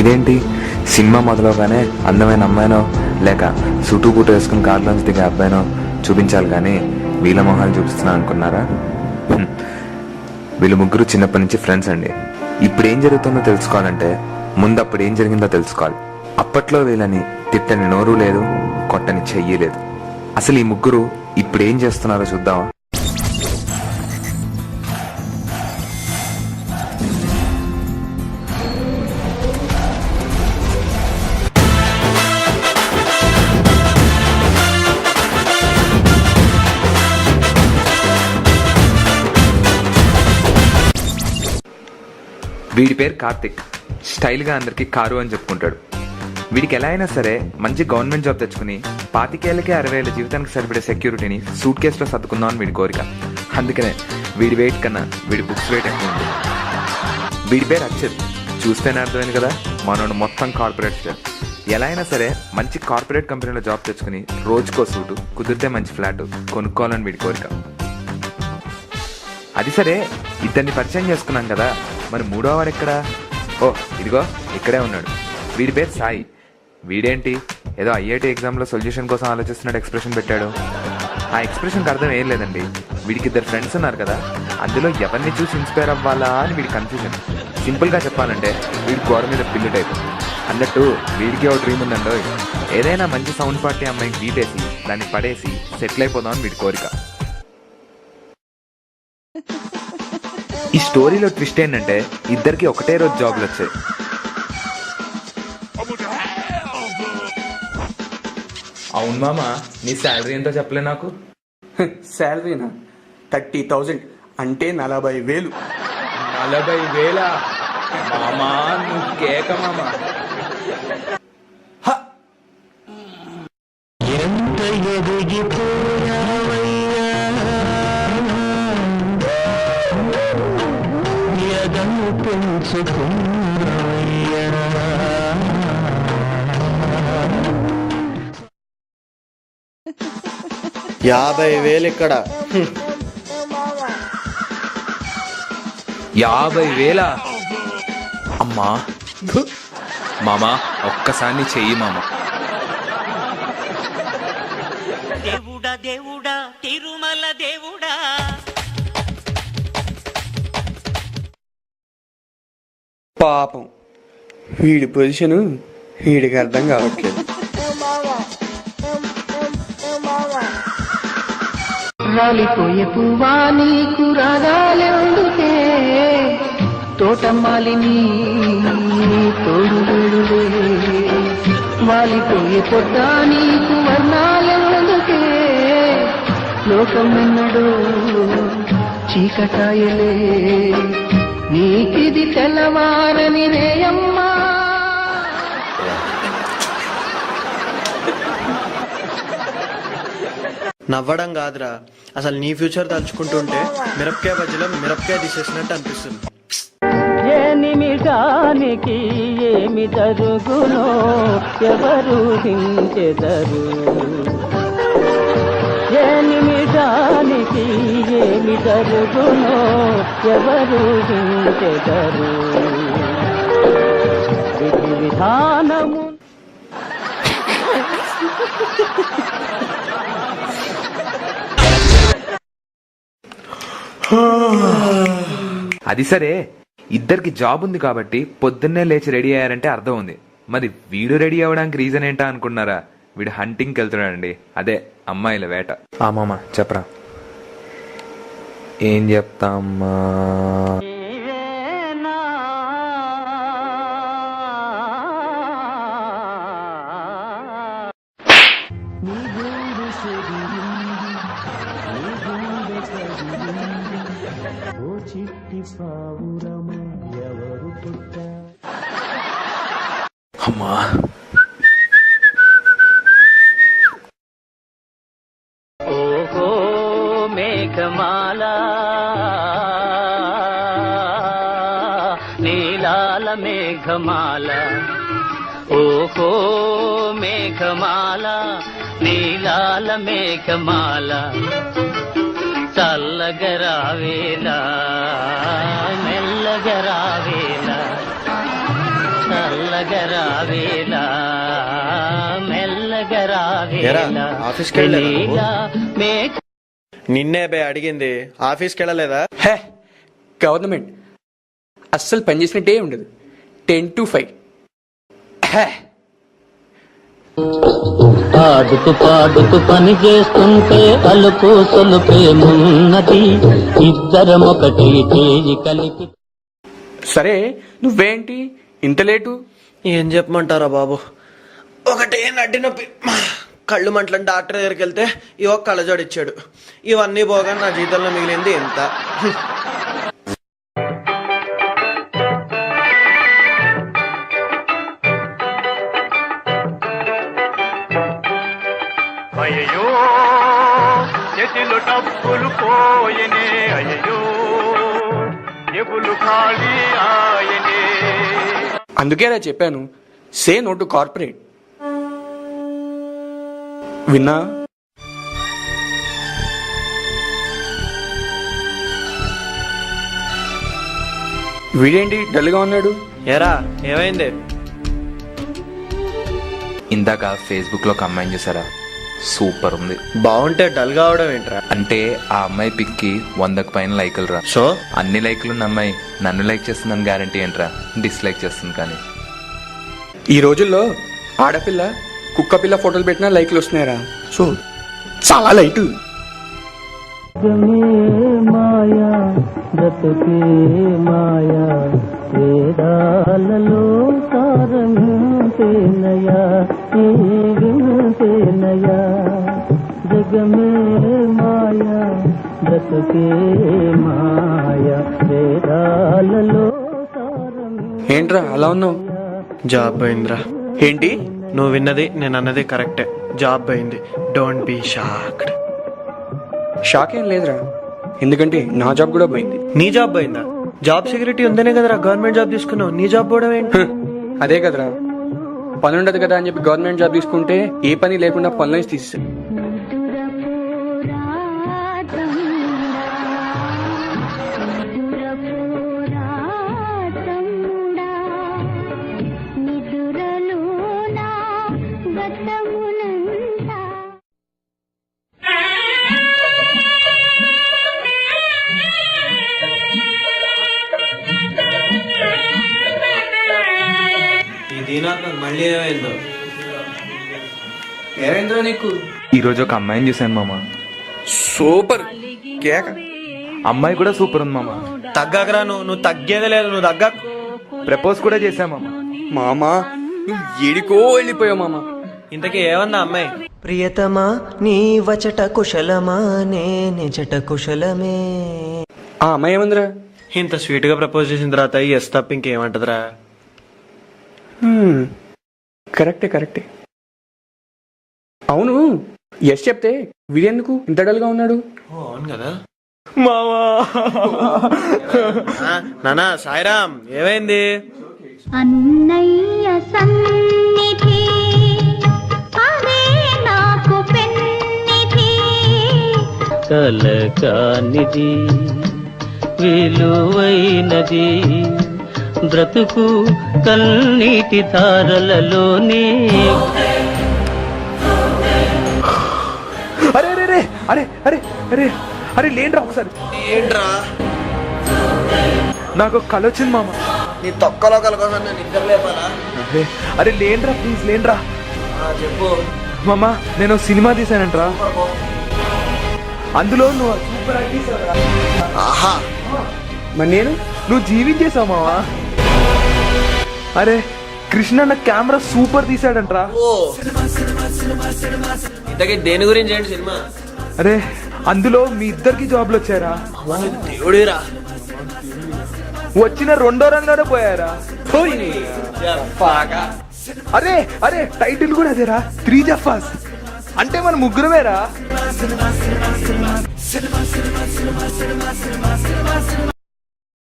ఇదేంటి సినిమా మొదలుగానే అందమైన అమ్మాయినో లేక సుటు బూటు వేసుకుని కార్లోంచి దిగే అబ్బాయినో చూపించాలి కానీ వీళ్ళ మొహాలు చూపిస్తున్నా అనుకున్నారా? వీళ్ళు ముగ్గురు చిన్నప్పటి నుంచి ఫ్రెండ్స్ అండి. ఇప్పుడు ఏం జరుగుతుందో తెలుసుకోవాలంటే ముందు అప్పుడు ఏం జరిగిందో తెలుసుకోవాలి. అప్పట్లో వీళ్ళని తిట్టని నోరు లేదు, కొట్టని చెయ్యి లేదు. అసలు ఈ ముగ్గురు ఇప్పుడు ఏం చేస్తున్నారో చూద్దామా? వీడి పేరు కార్తిక్. స్టైల్గా అందరికి కారు అని చెప్పుకుంటాడు. వీడికి ఎలా అయినా సరే మంచి గవర్నమెంట్ జాబ్ తెచ్చుకుని 25 ఏళ్ళకి 60 ఏళ్ళ జీవితానికి సరిపడే సెక్యూరిటీని సూట్ కేసులో సర్దుకుందాం అని వీడి కోరిక. అందుకనే వీడి వెయిట్ కన్నా వీడి బుక్స్ వెయిట్ ఎక్కువ ఉంది. వీడి పేరు అక్షిత్. చూస్తేనే అర్థమైంది కదా, మనోడు మొత్తం కార్పొరేట్ స్టైల్. ఎలా అయినా సరే మంచి కార్పొరేట్ కంపెనీలో జాబ్ తెచ్చుకుని రోజుకో సూటు, కుదిరితే మంచి ఫ్లాట్ కొనుక్కోవాలని వీడి కోరిక. అది సరే, ఇద్దరిని పరిచయం చేసుకున్నాం కదా, మరి మూడో వాడు ఎక్కడా? ఓ ఇదిగో ఇక్కడే ఉన్నాడు. వీడి పేరు సాయి. వీడేంటి ఏదో IIT ఎగ్జామ్లో సొల్యూషన్ కోసం ఆలోచిస్తున్నట్టు ఎక్స్ప్రెషన్ పెట్టాడు. ఆ ఎక్స్ప్రెషన్కి అర్థం ఏం లేదండి. వీడికి ఇద్దరు ఫ్రెండ్స్ ఉన్నారు కదా, అందులో ఎవరిని చూసి ఇన్స్పైర్ అవ్వాలా అని వీడి కన్ఫ్యూజన్. సింపుల్గా చెప్పాలంటే వీడి గోడ మీద పిల్లు టైప్ అన్నట్టు. వీడికి ఒక డ్రీమ్ ఉందండో, ఏదైనా మంచి సౌండ్ పార్టీ అమ్మాయికి బీటేసి దాన్ని పడేసి సెటిల్ అయిపోదాం అని వీడి కోరిక. ఈ స్టోరీలో ట్విస్ట్ ఏంటంటే ఇద్దరికి ఒకటే రోజు జాబ్లు వచ్చాయి. అవును మామ, నీ శాలరీ ఎంతో చెప్పలే నాకు. శాలరీనా? 30,000 అంటే 40,000. 40,000 మామా? నువ్వు కేక మామ. ఎంత ఎదిగిపోయావయ్యా, ఎదను పెంచుకున్నావయ్యా. 50,000 ఇక్కడ. 50,000? అమ్మా మామా, ఒక్కసారి చెయ్యి మామ. దేవుడా దేవుడా తిరుమల దేవుడా. పాపం వీడి పొజిషను వీడికి అర్థం కావట్లేదు. రాలిపోయే పువ్వా నీకు రాగాలెందుకే, తోటమాలిని తోడులే. వాలిపోయే పొట్ట నీకు వర్ణాలెందుకే, లోకం ఎన్నడూ చీకటాయలే. నీకిది తెల్లవారని రేయమ్మా. నవ్వడం కాదురా, అసలు నీ ఫ్యూచర్ తలుచుకుంటుంటే మిరపకాయ బజ్జీలో మిరపకాయ తీసేసినట్టు అనిపిస్తుంది. ఏ నిమిషానికి ఏమి జరుగునో ఎవరు హించెదరు, ఏ నిమిషానికి ఏమి జరుగునో ఎవరు హించెదరు. విధి విధానము అది సరే, ఇద్దరికి జాబ్ ఉంది కాబట్టి పొద్దున్నే లేచి రెడీ అయ్యారంటే అర్థం ఉంది. మరి వీడు రెడీ అవ్వడానికి రీజన్ ఏంటా అనుకున్నారా? వీడు హంటింగ్కి వెళ్తున్నాడండి, అదే అమ్మాయిల వేట. ఆ మామ చెప్పరా. ఏం చెప్తామ్మా? అమ్మా ఓహో మేఘమాల నీలాల మేఘమాల, ఓహో మేఘమాల నీలాల మేఘమాల. చల్లగరావేలా మెల్లగరావేలా, చల్ల మెల్లగరావేలా ఏరా, మెల్లగరావేలా ఆఫీస్కి వెళ్ళలేదా నువ్వు? నీలా మేఘ నిన్నే బే అడిగింది, ఆఫీస్కి వెళ్ళలేదా? హే గవర్నమెంట్ అస్సలు పనిచేసినట్టే ఉండదు 10 to 5. హే ఆడుతూ పాడుతూ పని చేస్తుంటే అలుపు సొలుపేమున్నది ఇద్దరం ఒకటి చేయి కలిపి సరే నువ్వేంటి ఇంత లేటు? ఏం చెప్పమంటారా బాబు, ఒకటే నడ్డి నొప్పి, కళ్ళు మంటలని డాక్టర్ దగ్గరికి వెళ్తే ఇవో కళ్ళజోడు ఇచ్చాడు. ఇవన్నీ పోగా నా జీవితంలో మిగిలింది ఎంత. అయ్యో చేతిలో డబ్బులు పోయనే, అయ్యో ఎబులు ఖాళీ ఆయనే. అందుకేరా చెప్పాను సే నో టు కార్పొరేట్. విన్నా? వీడేంటి డల్గా ఉన్నాడు? ఏరా ఏమైంది? ఇందాక ఫేస్బుక్లో ఒక అమ్మాయిని చూసారా, సూపర్ ఉంది. బాగుంటే డల్ కావడం ఏంట్రా? అంటే ఆ అమ్మాయి పిక్కి 100కి పైన లైకులు రా. సో అన్ని లైకులు ఉన్న అమ్మాయి నన్ను లైక్ చేస్తుందని గ్యారంటీ ఏంట్రా? డిస్లైక్ చేస్తుంది కానీ. ఈ రోజుల్లో ఆడపిల్ల కుక్క పిల్ల ఫోటోలు పెట్టినా లైక్లు వస్తున్నాయరా. సో చాలా లైట్. మాయా బ్రతుకే మాయా వేదాలలో సారంతేనయా తేనయా జగమే మాయా బ్రతుకే మాయా వేదాలలో ఏంట్రా అలా ఉన్నావు? జాబ్ పోయిందిరా. ఏంటి? నువ్వు విన్నది నేను అన్నది కరెక్టే, జాబ్ పోయింది. Don't be shocked. షాక్ ఏం లేదురా, ఎందుకంటే నా జాబ్ కూడా పోయింది. నీ జాబ్ పోయిందా? జాబ్ సెక్యూరిటీ ఉందనే కదరా గవర్నమెంట్ జాబ్ తీసుకున్నావు. నీ జాబ్ పోవడం ఏంటి? అదే కదరా, పని ఉండదు కదా అని చెప్పి గవర్నమెంట్ జాబ్ తీసుకుంటే ఏ పని లేకుండా పనుల నుంచి తీసేసాడు. ఈ దీనాథ్ మళ్ళీ ఏమైందో? ఏమైందిరా నీకు? ఈరోజు ఒక అమ్మాయిని చూశాను మామ, సూపర్ కేక. అమ్మాయి కూడా సూపర్ ఉంది మామ. తగ్గకరా, నువ్వు తగ్గేదే లేదు. నువ్వు తగ్గ. ప్రపోజ్ కూడా చేశా మామ. మామా నువ్వు ఏడికో వెళ్ళిపోయావు మామా. ఇంతకీ ఏమందా అమ్మాయి? ప్రియతమా నీ వచట కుశలమా నే నిజట కుశలమే. ఆ అమ్మాయి ఏమందిరా? ఇంత స్వీట్ గా ప్రపోజ్ చేసిన తర్వాత ఎస్ తప్ప ఇంకేమంటదిరా? కరెక్టే. అవును ఎస్ చెప్తే వీడెందుకు ఇంత డల్గా ఉన్నాడు? అవును కదా మావా. నానా సాయిరామ్, ఏమైంది? అన్నయ్య సన్నిధి అదే నాకు పెన్నిధి కలకానిది విలువైనది బ్రతుకు కన్నీటి ధారలలోనే అరే అరే అరే అరే అరే అరే అరే లేండ్రా ఒకసారి. ఏంట్రా? నాకు కళ వచ్చింది మామ. నీ తొక్కలో కలకోసం నేను నిద్ర లేపాలా? అరే అరే లేండ్రా ప్లీజ్ లేండ్రా. చెప్పు మామ నేను సినిమా తీసానంట్రా, అందులో నువ్వు సూపర్ యాక్ట్ చేసావురా. ఆహా, మరి నేను? నువ్వు జీవించేసావు మావా. అరే కృష్ణ నా కెమెరా సూపర్ తీసాడంట్రా. ఇంతకీ దేని గురించి ఏంటి సినిమా? అరే అందులో మీ ఇద్దరికి జాబ్లు వచ్చారా? దేవుడిరా. వచ్చిన 2వ రంగానే పోయారా? అరే అరే టైటిల్ కూడా అదేరా, 3 జఫాస్. అంటే మన ముగ్గురమేరా.